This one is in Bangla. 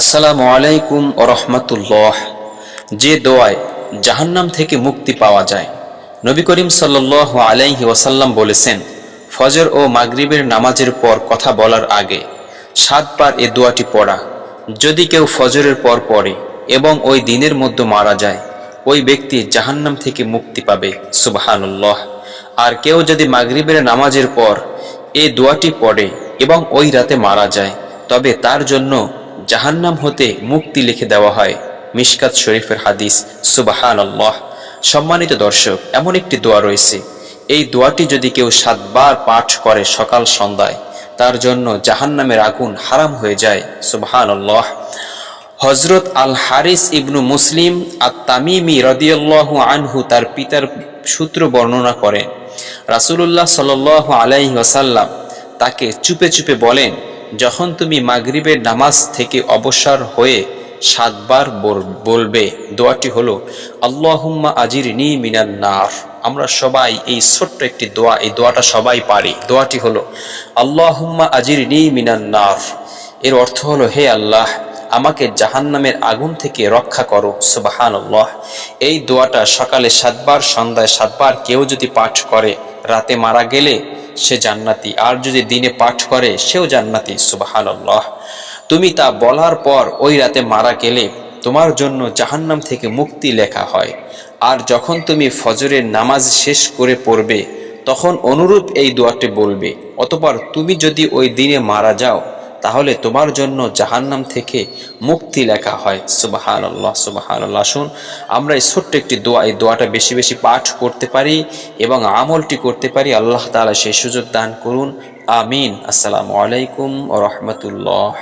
আসসালামু আলাইকুম ওয়া রাহমাতুল্লাহ। যে দোয়ায় জাহান্নাম থেকে মুক্তি পাওয়া যায়, নবী করিম সাল্লাল্লাহু আলাইহি ওয়াসাল্লাম বলেছেন, ফজর ও মাগরিবের নামাজের পর কথা বলার আগে 7 বার এ দোয়াটি পড়া। যদি কেউ ফজরের পর পড়ে এবং ওই দিনের মধ্যে মারা যায়, ওই ব্যক্তি জাহান্নাম থেকে মুক্তি পাবে। সুবহানাল্লাহ। আর কেউ যদি মাগরিবের নামাজের পর এই দোয়াটি পড়ে এবং ওই রাতে মারা যায়, তবে তার জন্য জাহান্নাম হতে মুক্তি লিখে দেওয়া হয়। মিশকাত শরীফের হাদিস। সুবহানাল্লাহ। সম্মানিত দর্শক, এমন একটি দোয়া রয়েছে, এই দোয়াটি যদি কেউ 7 বার পাঠ করে সকাল সন্ধ্যায়, তার জন্য জাহান্নামের আগুন হারাম হয়ে যায়। সুবহানাল্লাহ। হযরত আল হারিস ইবনু মুসলিম আত-তামিমি রাদিয়াল্লাহু আনহু তার পিতার সূত্র বর্ণনা করেন, রাসূলুল্লাহ সাল্লাল্লাহু আলাইহি ওয়াসাল্লাম তাকে চুপে চুপে বলেন, যখন তুমি মাগরিবের নামাজ থেকে অবসর হয়ে 7 বার বলবে, দোয়াটি হলো আল্লাহুম্মা আজিরনি মিনান নার। আমরা সবাই এই ছোট্ট একটি দোয়া, এই দোয়াটা সবাই পারি। দোয়াটি হলো আল্লাহুম্মা আজিরনি মিনান নার। এর অর্থ হলো, হে আল্লাহ, আমাকে জাহান্নামের আগুন থেকে রক্ষা করো। সুবহানাল্লাহ। এই দোয়াটা সকালে 7 বার, সন্ধ্যায় 7 বার কেউ যদি পাঠ করে, রাতে মারা গেলে সে জান্নাতি, আর যদি দিনে পাঠ করে সেও জান্নাতি। সুবহানাল্লাহ। তুমি তা বলার পর ওই রাতে মারা গেলে তোমার জন্য জাহান্নাম থেকে মুক্তি লেখা হয়। আর যখন তুমি ফজরের নামাজ শেষ করে পড়বে, তখন অনুরূপ এই দোয়াটি বলবে। অতঃপর তুমি যদি ওই দিনে মারা যাও, তাহলে তোমার জন্য জাহান্নাম থেকে মুক্তি লেখা হয়। সুবহানাল্লাহ, সুবহানাল্লাহ। আসুন আমরা এই ছোট্ট একটি দোয়া, এই দোয়াটা বেশি বেশি পাঠ করতে পারি এবং আমলটি করতে পারি। আল্লাহ তাআলা সেই সুযোগ দান করুন। আমিন। আসসালামু আলাইকুম ওয়া রাহমাতুল্লাহ।